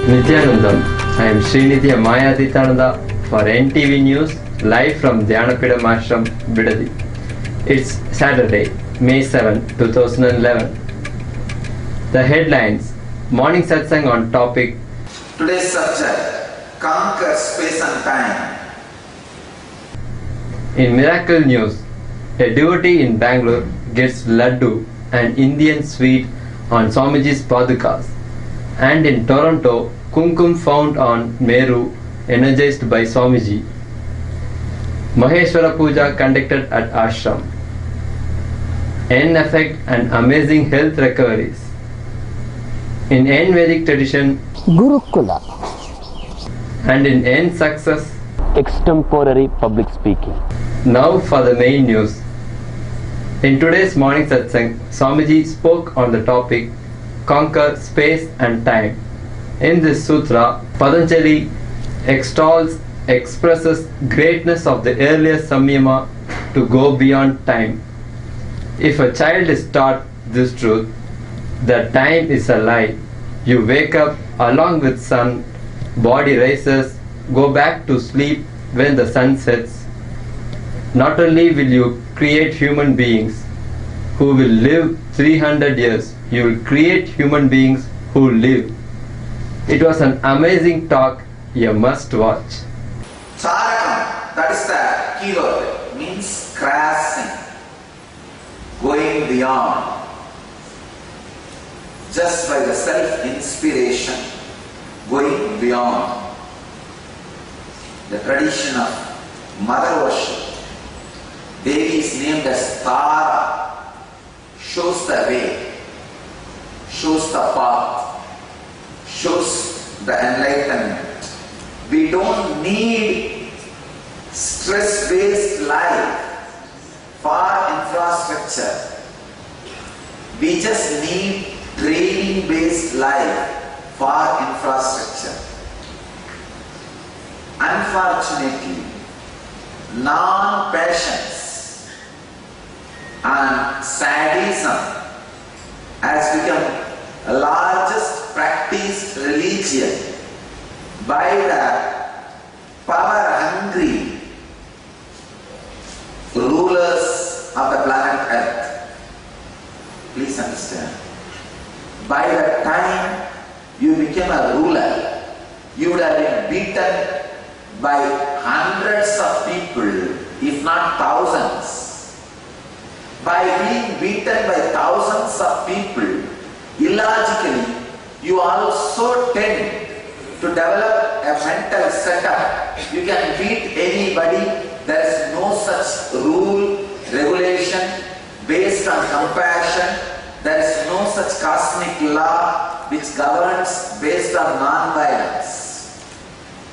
Nityanandam. I am Srinidhi Mayaditananda for NTV News live from Dhyanapidam Ashram, Bidadi. It's Saturday, May 7, 2011. The headlines: Morning Satsang on topic. Today's subject: Conquer Space and Time. In Miracle News, a devotee in Bangalore gets laddu, an Indian sweet, on Swamiji's padukas. And in Toronto, Kumkum found on Meru, energized by Swamiji. Maheshwara Puja conducted at Ashram. N effect and amazing health recoveries. In N Vedic tradition, Gurukula. And in N success, Extemporary public speaking. Now for the main news. In today's morning satsang, Swamiji spoke on the topic Conquer Space and Time. In this sutra, Patanjali expresses greatness of the earlier samyama to go beyond time. If a child is taught this truth, that time is a lie, you wake up along with sun, body rises, go back to sleep when the sun sets. Not only will you create human beings who will live 300 years, you will create human beings who live. It was an amazing talk, you must watch. Charakam, that is the keyword, means crossing, going beyond. Just by the self-inspiration, going beyond. The tradition of mother worship. Devi is named as Tara, shows the way, shows the path, shows the enlightenment. We don't need stress-based life for infrastructure. We just need training-based life for infrastructure. Unfortunately, non-passions and sadism has become the largest practiced religion by the power-hungry rulers of the planet Earth. Please understand. By the time you became a ruler, you would have been beaten by hundreds of people, if not thousands. By being beaten by thousands of people, illogically, you also tend to develop a mental setup. You can beat anybody. There is no such rule, regulation based on compassion. There is no such cosmic law which governs based on non-violence.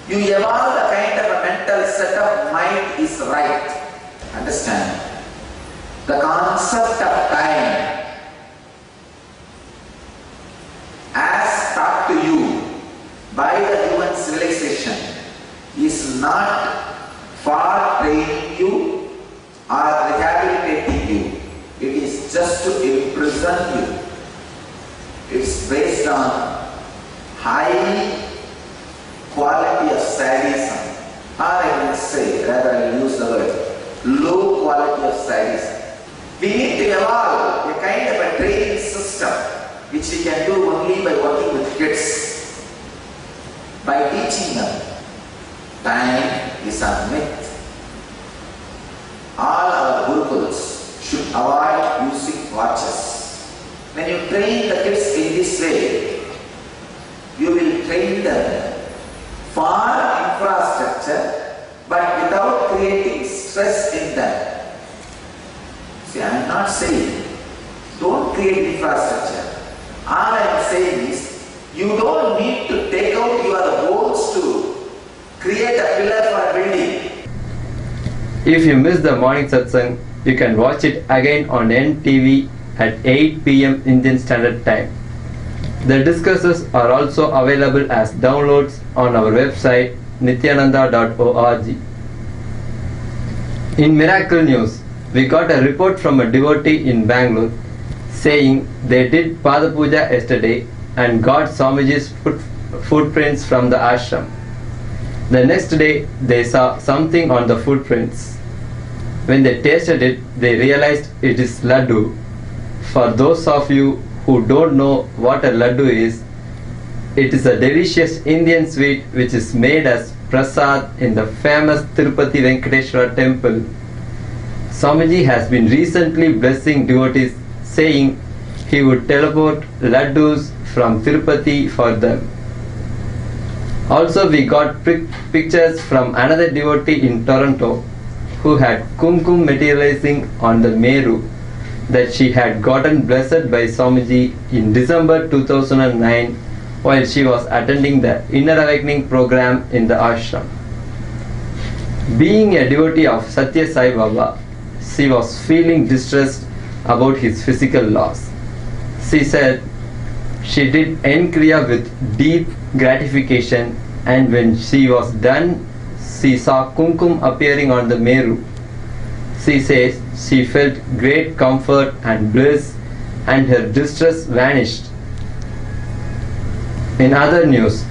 You evolve a kind of a mental setup, might is right. Understand? The concept of time as taught to you by the human civilization is not for training you or rehabilitating you. It is just to imprison you. It's based on high quality of sadism, or I can say, rather I will use the word, low quality of sadism. We need to evolve a kind of a training system which we can do only by working with kids, by teaching them. Time is a myth. All our gurukuls should avoid using watches. When you train the kids in this way, you will train them for infrastructure, but without creating stress in them. See, I am not saying don't create infrastructure. All I am saying is you don't need to take out your bones to create a pillar for a building. If you miss the morning satsang, you can watch it again on NTV at 8 p.m. Indian Standard Time. The discussions are also available as downloads on our website nityananda.org. In Miracle News, we got a report from a devotee in Bangalore saying they did Pada Puja yesterday and got Swamiji's footprints from the ashram. The next day, they saw something on the footprints. When they tasted it, they realized it is laddu. For those of you who don't know what a laddu is, it is a delicious Indian sweet which is made as prasad in the famous Tirupati Venkateshwara temple. Swamiji has been recently blessing devotees, saying he would teleport laddus from Tirupati for them. Also, we got pictures from another devotee in Toronto who had kumkum materializing on the Meru that she had gotten blessed by Swamiji in December 2009 while she was attending the Inner Awakening program in the ashram. Being a devotee of Satya Sai Baba, she was feeling distressed about his physical loss. She said she did N-Kriya with deep gratification, and when she was done, she saw kumkum appearing on the Meru. She says she felt great comfort and bliss, and her distress vanished. In other news,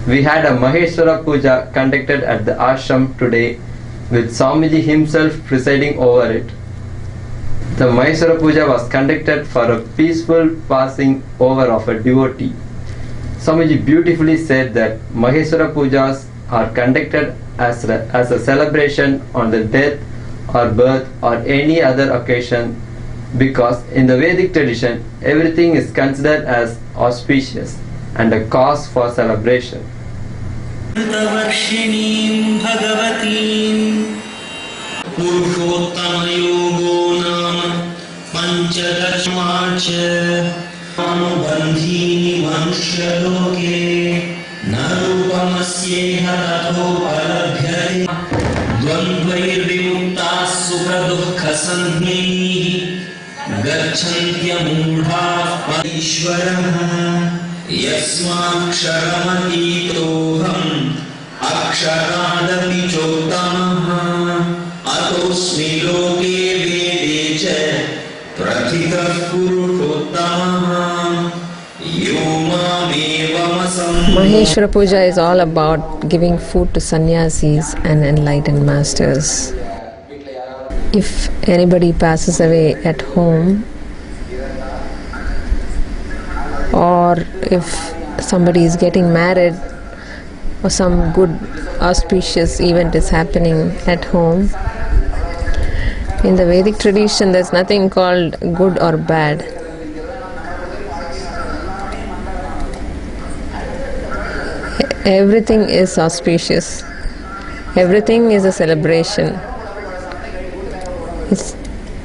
we had a Maheshwara Puja conducted at the ashram today with Swamiji himself presiding over it. The Maheshwara Puja was conducted for a peaceful passing over of a devotee. Swamiji beautifully said that Maheshwara Pujas are conducted as a celebration on the death or birth or any other occasion, because in the Vedic tradition everything is considered as auspicious and a cause for celebration. वर्षिणीं भगवतीं पुरुषोत्तमयोगो नाम पञ्चदशमार्च अनुबन्धीनि मनुष्यलोके न रूपमस्येह तथोपलभ्यते द्वन्द्वैर्विमुक्ताः सुखदुःखसंज्ञैः गच्छन्त्यमूढाः परीश्वरः यस्माक्षरमतीतोऽहम् अक्षरादपि चोत्तमः अतोऽस्मि लोके वेदे च प्रथितः पुरुषोत्तमः यो मामेवमसम्मूढः. Maheshwara Puja is all about giving food to sannyasis and enlightened masters. If anybody passes away at home, or if somebody is getting married, or some good auspicious event is happening at home, in the Vedic tradition there's nothing called good or bad. Everything is auspicious. Everything is a celebration.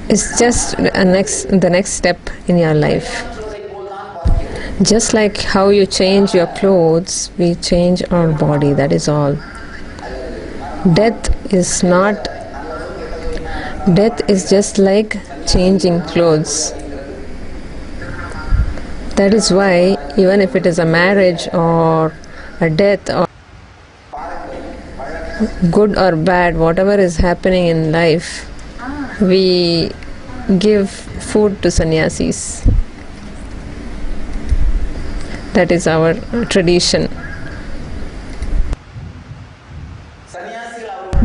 It's just the next step in your life. Just like how you change your clothes, we change our body, that is all. Death is just like changing clothes. That is why even if it is a marriage or a death or good or bad, whatever is happening in life, we give food to sannyasis. That is our tradition.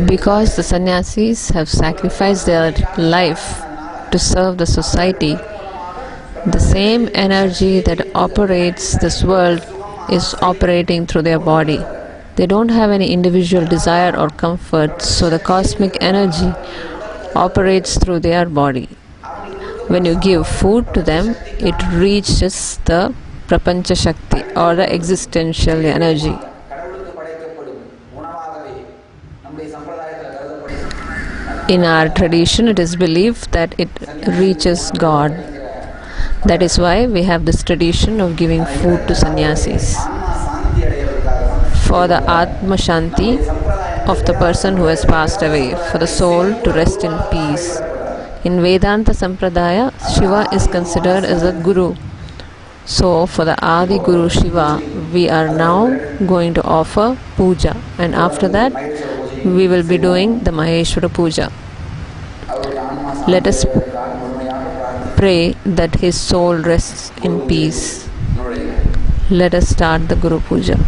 Because the sannyasis have sacrificed their life to serve the society, the same energy that operates this world is operating through their body. They don't have any individual desire or comfort, so the cosmic energy operates through their body. When you give food to them, it reaches the Prapancha Shakti or the existential energy. In our tradition, it is believed that it reaches God. That is why we have this tradition of giving food to sannyasis. For the Atma Shanti of the person who has passed away, for the soul to rest in peace. In Vedanta Sampradaya, Shiva is considered as a Guru. So for the Adi Guru Shiva, we are now going to offer puja, and after that we will be doing the Maheshwara Puja. Let us pray that his soul rests in peace. Let us start the Guru Puja.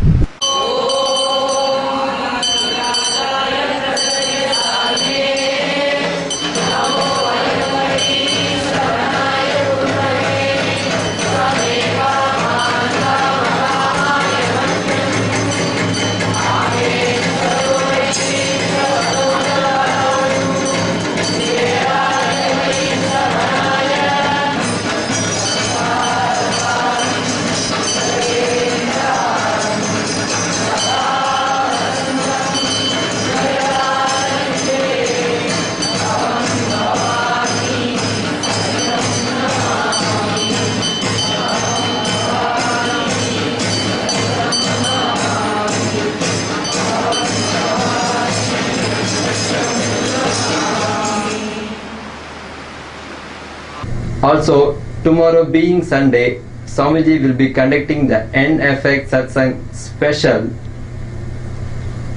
Also, tomorrow being Sunday, Swamiji will be conducting the NFX Satsang special,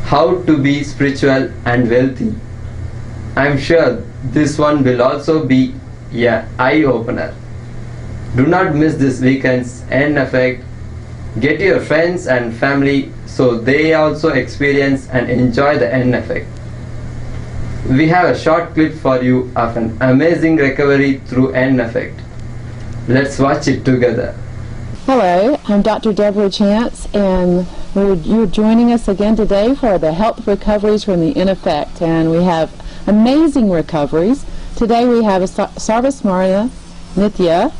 How to be Spiritual and Wealthy. I am sure this one will also be an eye-opener. Do not miss this weekend's NFX. Get your friends and family so they also experience and enjoy the NFX. We have a short clip for you of an amazing recovery through NFX. Let's watch it together. Hello, I'm Dr. Deborah Chance, and you're joining us again today for the health recoveries from the NFX, and we have amazing recoveries. Today we have Sarvasmarana Nithya,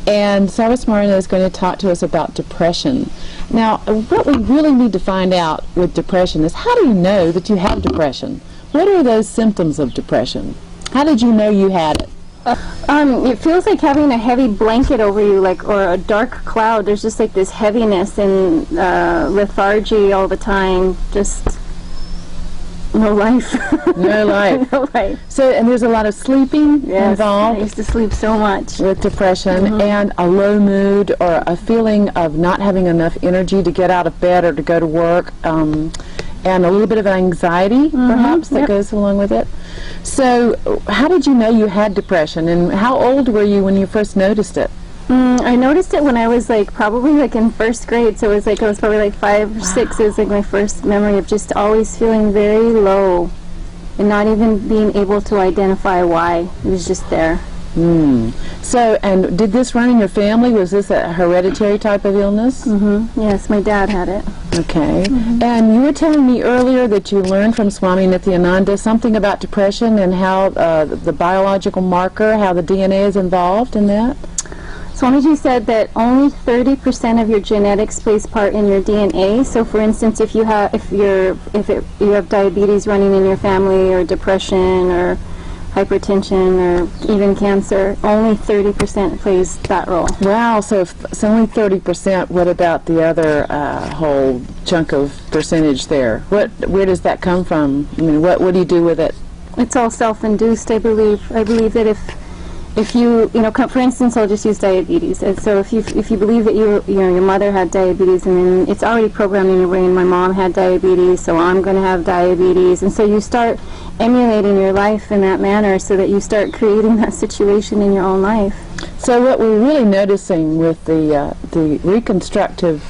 and Sarvasmarana is going to talk to us about depression. Now, what we really need to find out with depression is, how do you know that you have depression? What are those symptoms of depression? How did you know you had it? It feels like having a heavy blanket over you, or a dark cloud. There's just like this heaviness and lethargy all the time. Just no life. No life. No life. So, and there's a lot of sleeping Yes, involved I used to sleep so much. with depression, and a low mood or a feeling of not having enough energy to get out of bed or to go to work, and a little bit of anxiety perhaps that goes along with it. So how did you know you had depression, and how old were you when you first noticed it? I noticed it when I was probably in first grade, so it was I was probably 5 or 6. It was my first memory of just always feeling very low and not even being able to identify why. It was just there. So, and did this run in your family? Was this a hereditary type of illness? Yes, my dad had it. Okay. And you were telling me earlier that you learned from Swami Nithyananda something about depression and how the biological marker, how the DNA is involved in that? Swamiji said that only 30% of your genetics plays part in your DNA. So, for instance, if you have diabetes running in your family, or depression, or hypertension, or even cancer, only 30% plays that role. Wow, so if it's only 30%, what about the other whole chunk of percentage there? Where does that come from? I mean, what do you do with it? It's all self-induced, I believe. I believe that if you for instance, I'll just use diabetes. And so if you believe that your mother had diabetes, and then it's already programmed in your brain, my mom had diabetes, so I'm going to have diabetes, and so you start emulating your life in that manner, so that you start creating that situation in your own life. So what we're really noticing with the reconstructive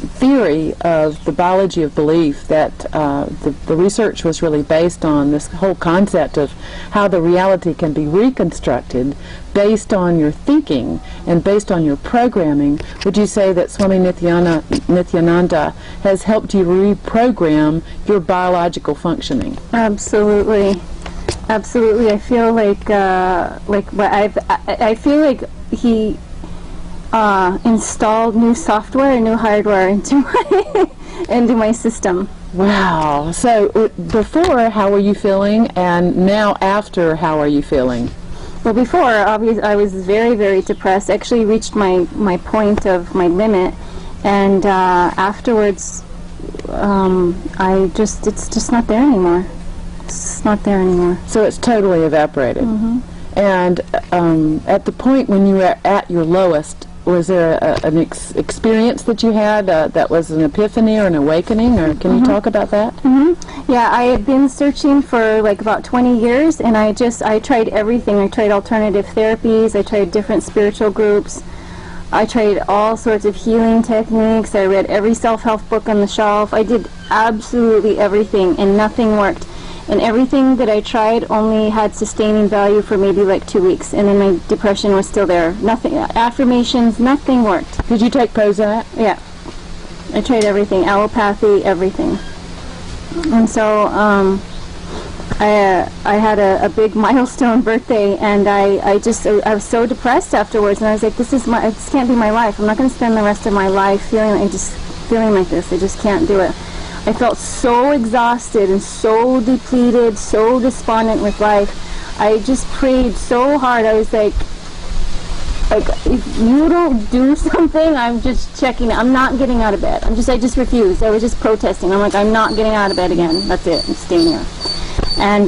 theory of the biology of belief, that the research was really based on this whole concept of how the reality can be reconstructed based on your thinking and based on your programming. Would you say that Swami Nithyananda has helped you reprogram your biological functioning? Absolutely. Absolutely. I feel I feel like he installed new software and new hardware into my system. Wow. So before, how were you feeling, and now after, how are you feeling? Well, before, obviously, I was very, very depressed. Actually reached my point of my limit, and afterwards, it's just not there anymore. It's not there anymore. So it's totally evaporated. And at the point when you were at your lowest, was there an experience that you had that was an epiphany or an awakening, or can you talk about that? Yeah, I had been searching for about 20 years, and I tried everything. I tried alternative therapies, I tried different spiritual groups, I tried all sorts of healing techniques. I read every self-help book on the shelf. I did absolutely everything, and nothing worked. And everything that I tried only had sustaining value for maybe like 2 weeks, and then my depression was still there. Nothing, affirmations, nothing worked. Did you take Prozac? Yeah. I tried everything, allopathy, everything. And so I had a big milestone birthday, and I was so depressed afterwards, and I was like, this can't be my life. I'm not going to spend the rest of my life feeling like this. I just can't do it. I felt so exhausted and so depleted, so despondent with life. I just prayed so hard. I was like, if you don't do something, I'm just checking. I'm not getting out of bed. I just refused. I was just protesting. I'm like, I'm not getting out of bed again. That's it. I'm staying here. And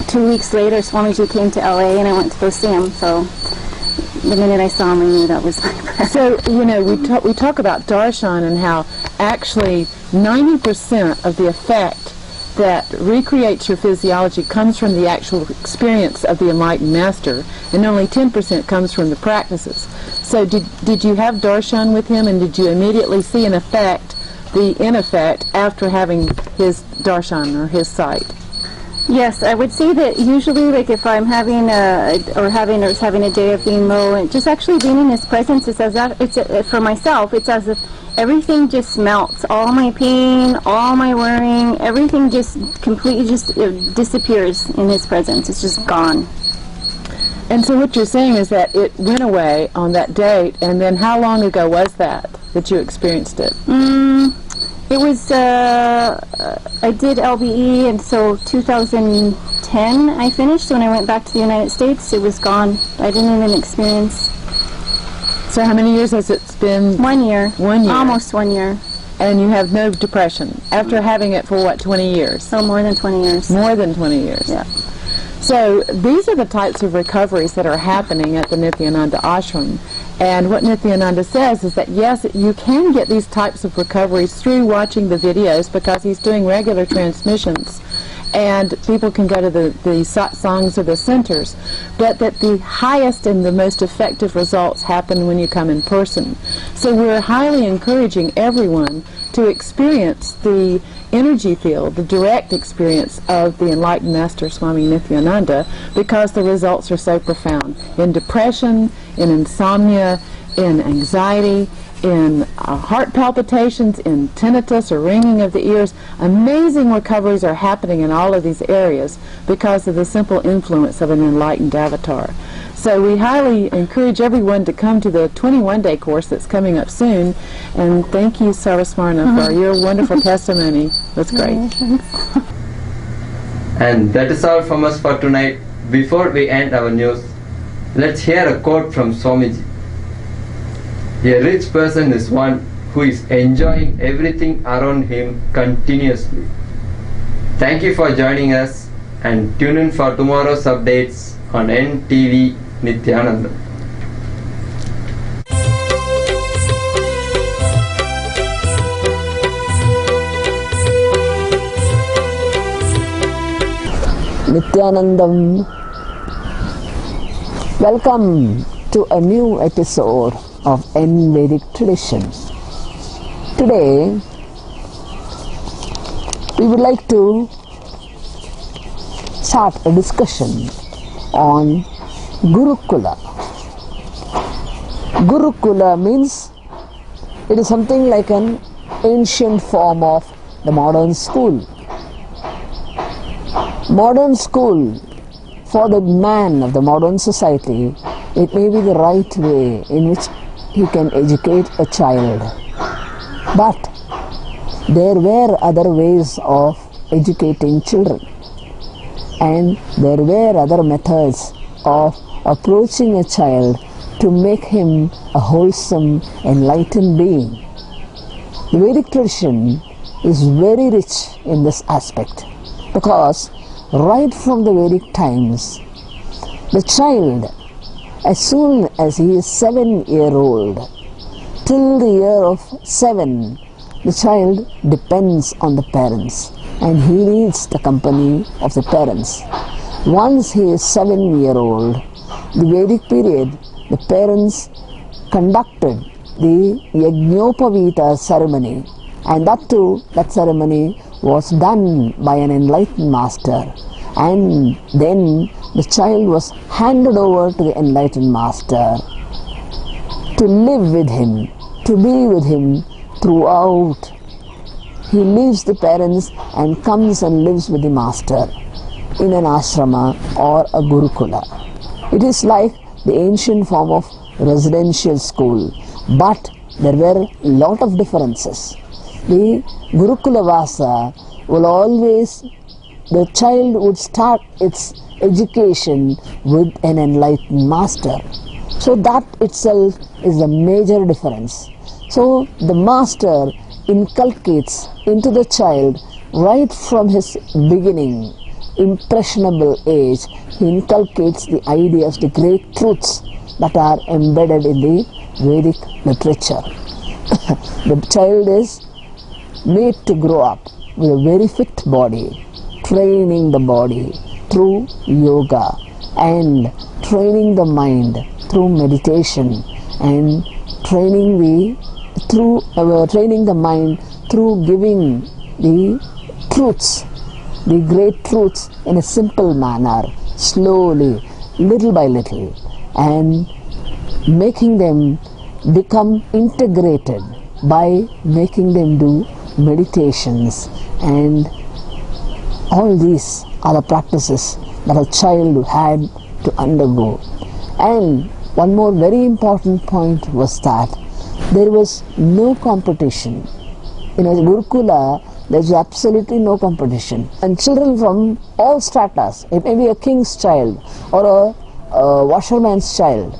2 weeks later, Swamiji came to LA, and I went to go see him. So the minute I saw him, I knew that was my breath. So, you know, we talk about darshan and how actually 90% of the effect that recreates your physiology comes from the actual experience of the enlightened master, and only 10% comes from the practices. So did you have darshan with him, and did you immediately see an effect, in effect, after having his darshan or his sight? Yes, I would say that usually, like if I'm having a day of being low, and just actually being in his presence, for myself, it's as if everything just melts. All my pain, all my worrying, everything just completely disappears in his presence. It's just gone. And so what you're saying is that it went away on that date, and then how long ago was that you experienced it? It was, I did LBE, and so 2010 I finished. When I went back to the United States, it was gone. I didn't even experience. So how many years has it been? 1 year. 1 year. Almost 1 year. And you have no depression after having it for what, 20 years? Oh, more than 20 years. More than 20 years. Yeah. So these are the types of recoveries that are happening at the Nithyananda Ashram. And what Nithyananda says is that, yes, you can get these types of recoveries through watching the videos, because he's doing regular transmissions. And people can go to the satsangs or the centers, but that the highest and the most effective results happen when you come in person. So we're highly encouraging everyone to experience the energy field, the direct experience of the enlightened Master Swami Nithyananda, because the results are so profound. In depression, in insomnia, in anxiety, in heart palpitations, in tinnitus or ringing of the ears, amazing recoveries are happening in all of these areas because of the simple influence of an enlightened avatar. So we highly encourage everyone to come to the 21-day course that's coming up soon. And thank you, Sarvasmarna, for your wonderful testimony. That's great. And that is all from us for tonight. Before we end our news, let's hear a quote from Swamiji. A rich person is one who is enjoying everything around him continuously. Thank you for joining us, and tune in for tomorrow's updates on NTV Nithyananda. Nithyanandam. Welcome to a new episode of Vedic tradition. Today we would like to start a discussion on Gurukula. Gurukula means it is something like an ancient form of the modern school. Modern school, for the man of the modern society, it may be the right way in which he can educate a child. But there were other ways of educating children, and there were other methods of approaching a child to make him a wholesome, enlightened being. The Vedic tradition is very rich in this aspect, because right from the Vedic times, the child, as soon as he is 7-year-old, till the year of 7, the child depends on the parents, and he needs the company of the parents. Once he is 7-year-old, the Vedic period, the parents conducted the Yajnopavita ceremony, and that too, that ceremony was done by an enlightened master, and then the child was handed over to the enlightened master to live with him, to be with him throughout. He leaves the parents and comes and lives with the master in an ashrama or a gurukula. It is like the ancient form of residential school, but there were a lot of differences. The Gurukula Vasa will always, the child would start its education with an enlightened master. So that itself is a major difference. So the master inculcates into the child right from his beginning, impressionable age, he inculcates the ideas, the great truths that are embedded in the Vedic literature. The child is made to grow up with a very fit body, training the body through yoga and training the mind through meditation, and training the mind through giving the truths, the great truths in a simple manner, slowly, little by little, and making them become integrated by making them do meditations. And all these are the practices that a child had to undergo. And one more very important point was that there was no competition. In a Gurukula, there is absolutely no competition. And children from all stratas, it may be a king's child or a washerman's child,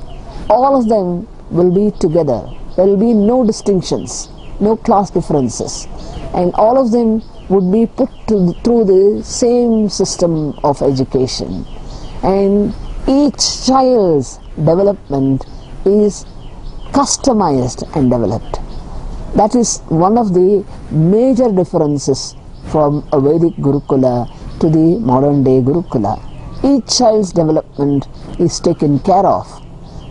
all of them will be together. There will be no distinctions, no class differences, and all of them would be put through the same system of education. And each child's development is customized and developed. That is one of the major differences from a Vedic Gurukula to the modern day Gurukula. Each child's development is taken care of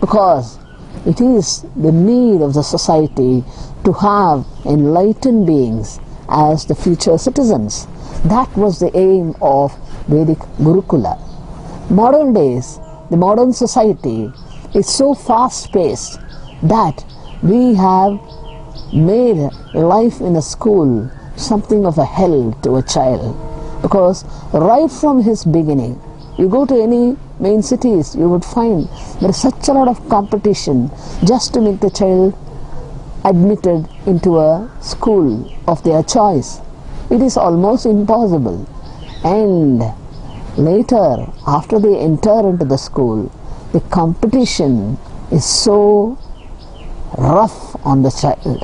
because it is the need of the society to have enlightened beings as the future citizens. That was the aim of Vedic Gurukula. Modern days, the modern society is so fast-paced that we have made life in a school something of a hell to a child, because right from his beginning, you go to any main cities, you would find there is such a lot of competition just to make the child admitted into a school of their choice. It is almost impossible. And later, after they enter into the school, the competition is so rough on the child.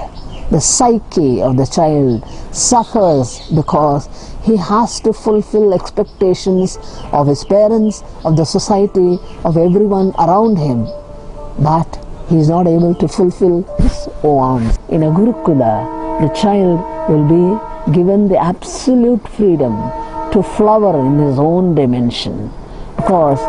The psyche of the child suffers because he has to fulfill expectations of his parents, of the society, of everyone around him, but he is not able to fulfill his own. In a Gurukula, the child will be given the absolute freedom to flower in his own dimension, because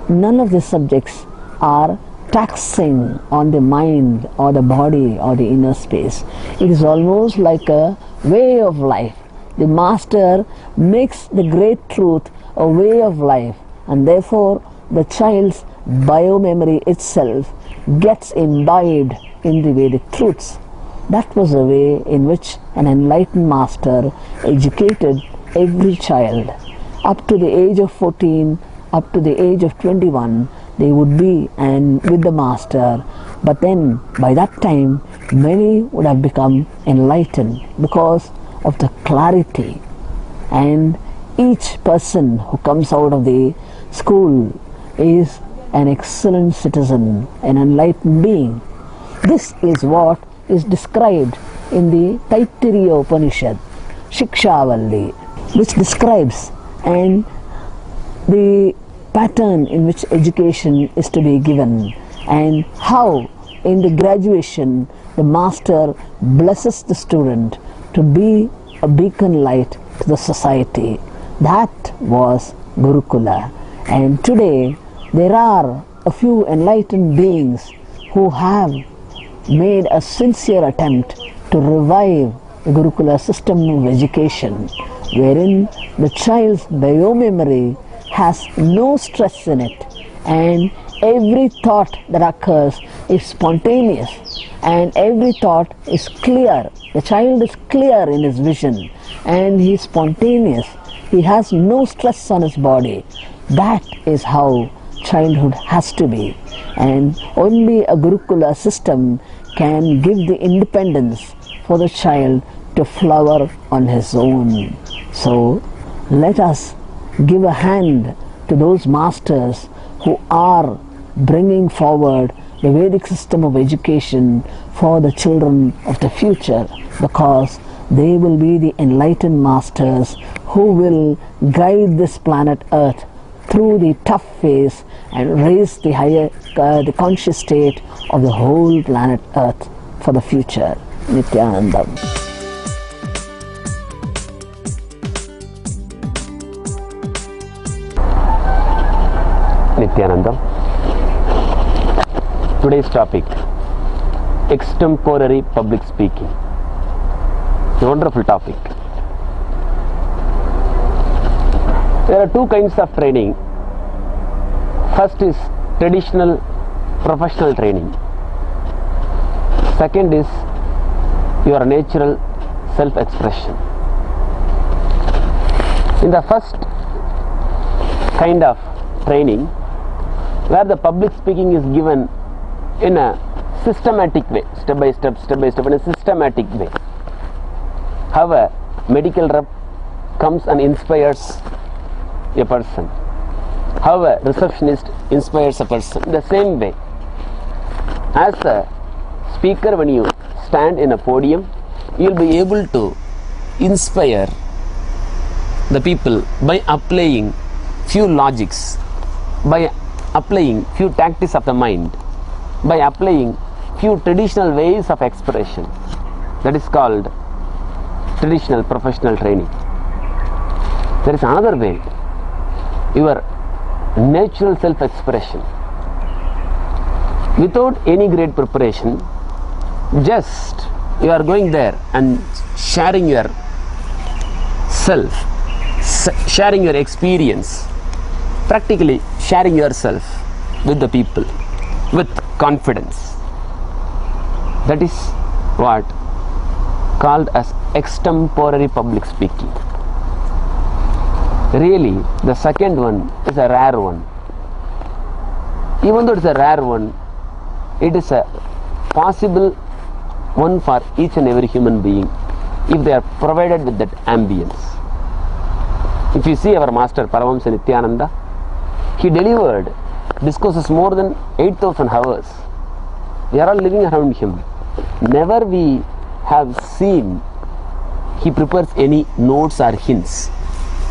none of the subjects are taxing on the mind or the body or the inner space. It is almost like a way of life. The master makes the great truth a way of life, and therefore the child's biomemory itself gets imbibed in the Vedic truths. That was the way in which an enlightened master educated every child. Up to the age of 14, up to the age of 21, they would be with the master, but then by that time many would have become enlightened because of the clarity. And each person who comes out of the school is an excellent citizen, an enlightened being. This is what is described in the Taittiriya Upanishad, Shikshavalli, which describes and the pattern in which education is to be given, and how in the graduation the master blesses the student to be a beacon light to the society. That was Gurukula. And today there are a few enlightened beings who have made a sincere attempt to revive the Gurukula system of education, wherein the child's biomemory has no stress in it, and every thought that occurs is spontaneous, and every thought is clear. The child is clear in his vision, and he is spontaneous. He has no stress on his body. That is how childhood has to be, and only a Gurukula system can give the independence for the child to flower on his own. So let us give a hand to those masters who are bringing forward the Vedic system of education for the children of the future, because they will be the enlightened masters who will guide this planet Earth through the tough phase and raise the higher, the conscious state of the whole planet Earth for the future. Nityanandam. Nityanandam. Today's topic, extemporary public speaking. A wonderful topic. There are two kinds of training. First is traditional professional training. Second is your natural self-expression. In the first kind of training, where the public speaking is given in a systematic way, step by step, in a systematic way. How a medical rep comes and inspires a person, how a receptionist inspires a person. The same way, as a speaker, when you stand in a podium, you will be able to inspire the people by applying few logics, by applying few tactics of the mind, by applying few traditional ways of expression. That is called traditional professional training. There is another way, your natural self-expression. Without any great preparation, just you are going there and sharing your self, sharing your experience, practically sharing yourself with the people with confidence. That is what called as extemporary public speaking. Really, the second one is a rare one. Even though it is a rare one, it is a possible one for each and every human being if they are provided with that ambience. If you see our master Paramahamsa Nityananda, he delivered discourses more than 8,000 hours. We are all living around him. Never we have seen he prepares any notes or hints,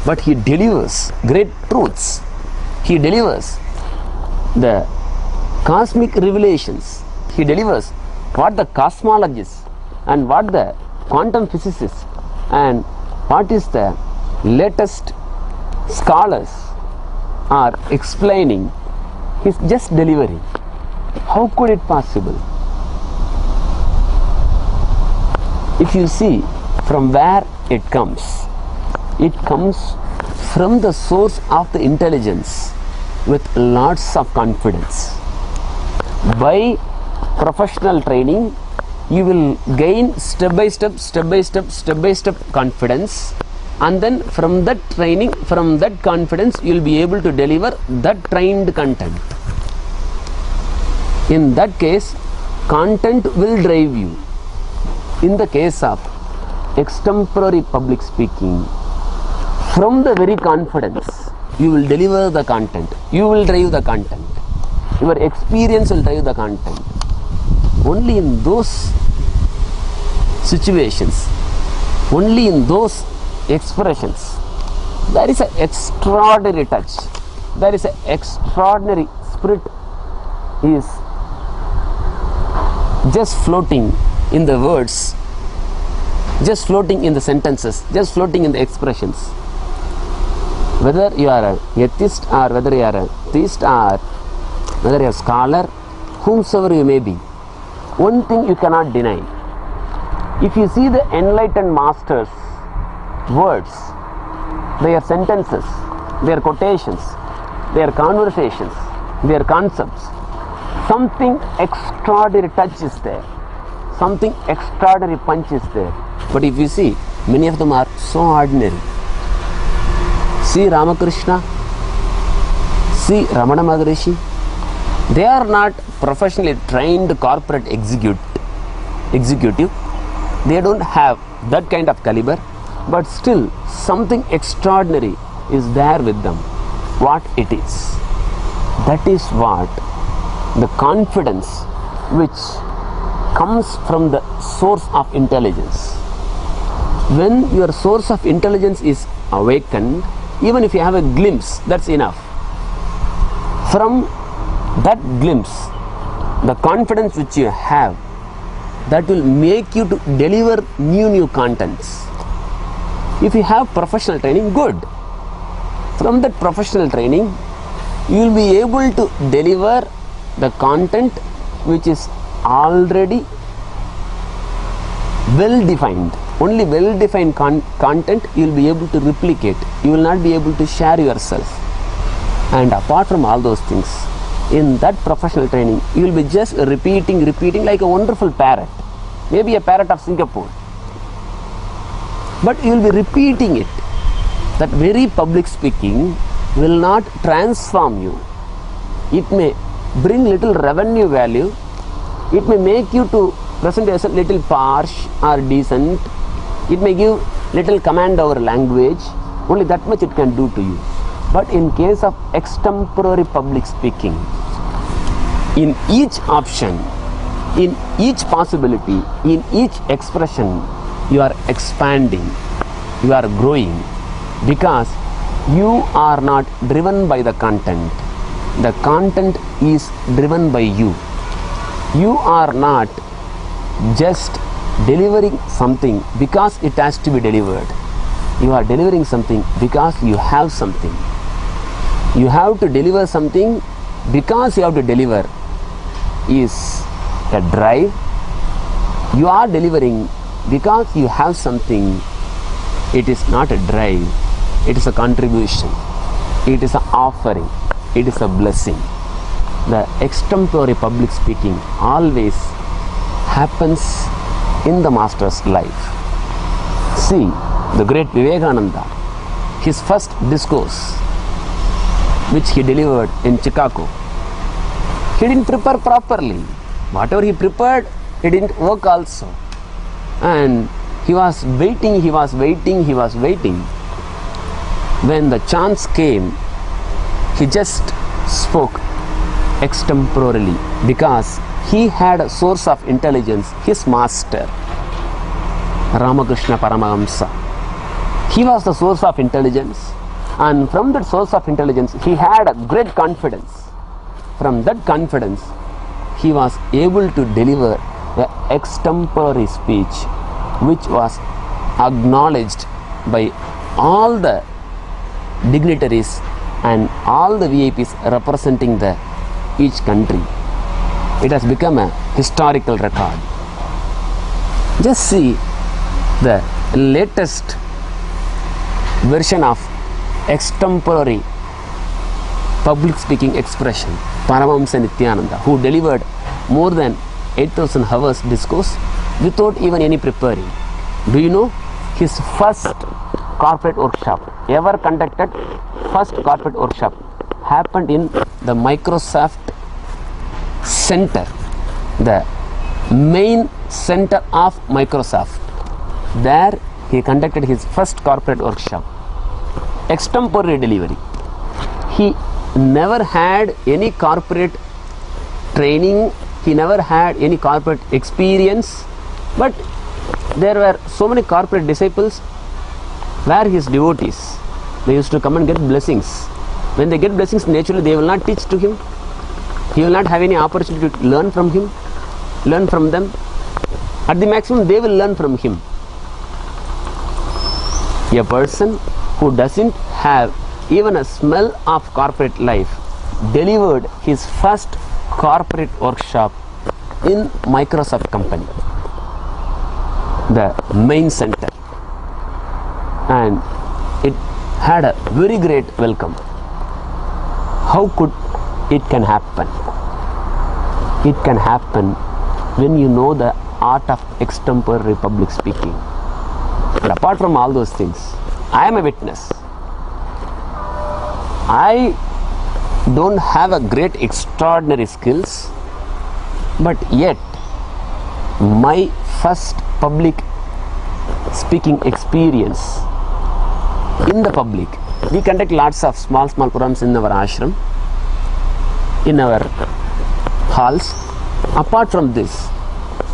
but he delivers great truths. He delivers the cosmic revelations. He delivers what the cosmologists and what the quantum physicists and what is the latest scholars are explaining. He's just delivering. How could it possible? If you see from where it comes from the source of the intelligence with lots of confidence. By professional training, you will gain step by step confidence, and then from that training, from that confidence, you will be able to deliver that trained content. In that case, content will drive you. In the case of extemporary public speaking, from the very confidence, you will deliver the content. You will drive the content. Your experience will drive the content. Only in those situations, only in those expressions, there is an extraordinary touch. There is an extraordinary spirit is just floating in the words, just floating in the sentences, just floating in the expressions. Whether you are a atheist or whether you are a theist or whether you are a scholar, whomsoever you may be, one thing you cannot deny. If you see the enlightened masters' words, their sentences, their quotations, their conversations, their concepts, something extraordinary touch is there, something extraordinary punch is there. But if you see, many of them are so ordinary. See Ramakrishna, see Ramana Maharishi, they are not professionally trained corporate executive. They don't have that kind of caliber, but still something extraordinary is there with them. What it is? That is what the confidence which comes from the source of intelligence. When your source of intelligence is awakened, even if you have a glimpse, that's enough. From that glimpse, the confidence which you have, that will make you to deliver new contents. If you have professional training, good. From that professional training, you will be able to deliver the content which is already well defined. Only well defined content you will be able to replicate. You will not be able to share yourself. And apart from all those things, in that professional training, you will be just repeating like a wonderful parrot. Maybe a parrot of Singapore. But you will be repeating it. That very public speaking will not transform you. It may bring little revenue value. It may make you to present yourself little harsh or decent. It may give little command over language. Only that much it can do to you. But in case of extemporary public speaking, in each option, in each possibility, in each expression, you are expanding, you are growing, because you are not driven by the content. The content is driven by you. You are not just delivering something because it has to be delivered. You are delivering something because you have something. You have to deliver something because you have to deliver is a drive. You are delivering because you have something. It is not a drive. It is a contribution. It is an offering. It is a blessing. The extemporary public speaking always happens in the master's life. See, the great Vivekananda, his first discourse which he delivered in Chicago, he didn't prepare properly. Whatever he prepared, it didn't work also. And he was waiting. When the chance came, he just spoke extemporarily because he had a source of intelligence, his master, Ramakrishna Paramahamsa. He was the source of intelligence, and from that source of intelligence, he had a great confidence. From that confidence, he was able to deliver the extemporary speech which was acknowledged by all the dignitaries and all the VIPs representing each country. It has become a historical record. Just see the latest version of extemporary public speaking expression, Paramahamsa Nityananda, who delivered more than 8,000 hours discourse without even any preparing. Do you know his first corporate workshop ever conducted? First corporate workshop happened in the Microsoft Center, the main center of Microsoft. There he conducted his first corporate workshop. Extemporary delivery. He never had any corporate training. He never had any corporate experience. But there were so many corporate disciples where his devotees. They used to come and get blessings. When they get blessings, naturally they will not teach to him. He will not have any opportunity to learn from him, learn from them. At the maximum, they will learn from him. A person who doesn't have even a smell of corporate life delivered his first corporate workshop in Microsoft company, the main center, and it had a very great welcome. How could it can happen? It can happen when you know the art of extempore public speaking. And apart from all those things, I am a witness. I don't have a great extraordinary skills, but yet my first public speaking experience in the public, we conduct lots of small programs in our ashram, in our halls. Apart from this,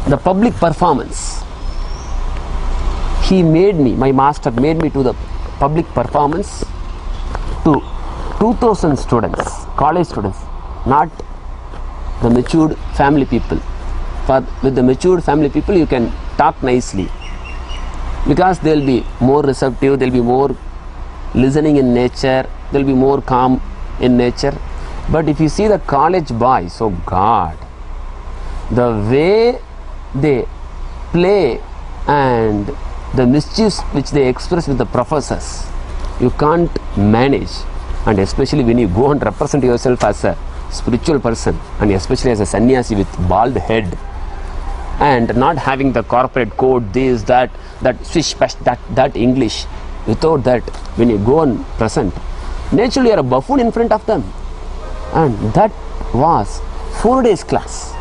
the public performance, my master made me to the public performance to 2000 students, college students, not the matured family people. For with the matured family people you can talk nicely, because they will be more receptive, they will be more listening in nature, they will be more calm in nature. But if you see the college boys, oh God, the way they play and the mischiefs which they express with the professors, you can't manage. And especially when you go and represent yourself as a spiritual person, and especially as a sannyasi with bald head, and not having the corporate code, this, that swish, that English, without that, when you go and present, naturally you are a buffoon in front of them. And that was 4 days class.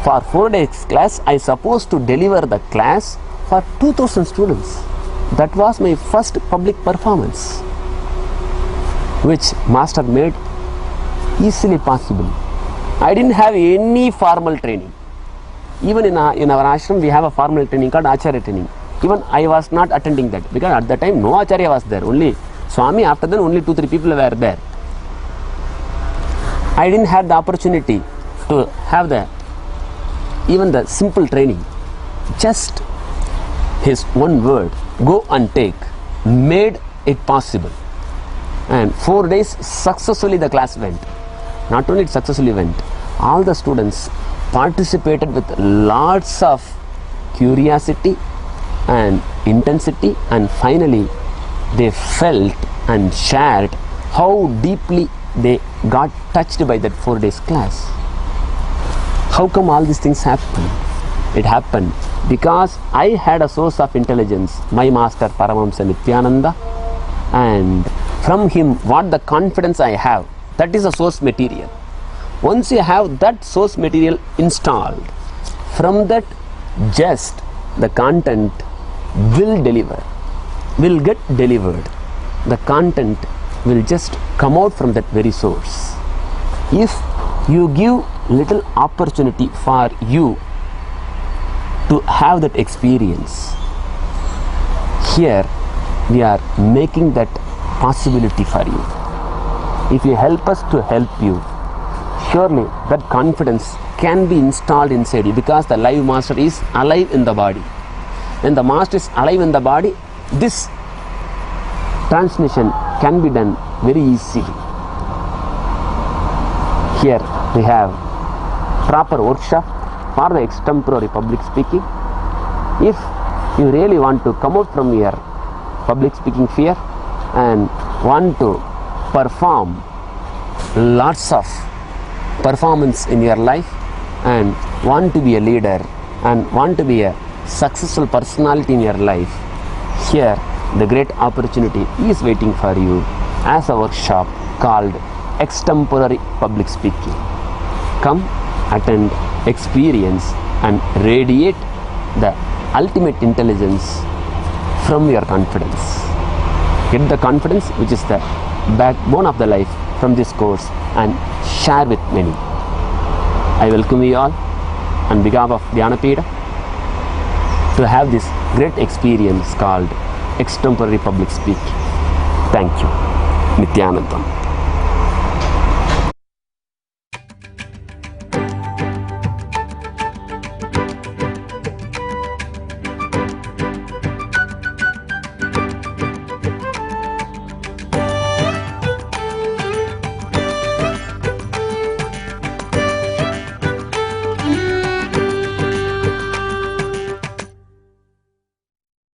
For 4 days class, I supposed to deliver the class for 2000 students. That was my first public performance, which master made easily possible. I didn't have any formal training. Even in our ashram, we have a formal training called Acharya training. Even I was not attending that, because at that time no Acharya was there, only Swami. After then only 2-3 people were there. I didn't have the opportunity to have even the simple training. Just his one word, go and take, made it possible. And 4 days successfully the class went. Not only it successfully went, all the students participated with lots of curiosity and intensity, and finally they felt and shared how deeply they got touched by that 4 days class. How come all these things happen? It happened because I had a source of intelligence, my master Paramahamsa Nityananda, and from him what the confidence I have, that is a source material. Once you have that source material installed, from that just the content will get delivered. The content will just come out from that very source. If you give little opportunity for you to have that experience, here we are making that possibility for you. If you help us to help you, surely that confidence can be installed inside you, because the live master is alive in the body. When the master is alive in the body, this transmission can be done very easily. Here we have proper workshop for the extempore public speaking. If you really want to come out from your public speaking fear and want to perform lots of performance in your life, and want to be a leader and want to be a successful personality in your life, here the great opportunity is waiting for you as a workshop called Extempore Public Speaking. Come, attend, experience and radiate the ultimate intelligence from your confidence. Get the confidence which is the backbone of the life from this course and share with many. I welcome you all on behalf of Dhyanapida to have this great experience called Extempore Public Speaking. Thank you. Nityanandam.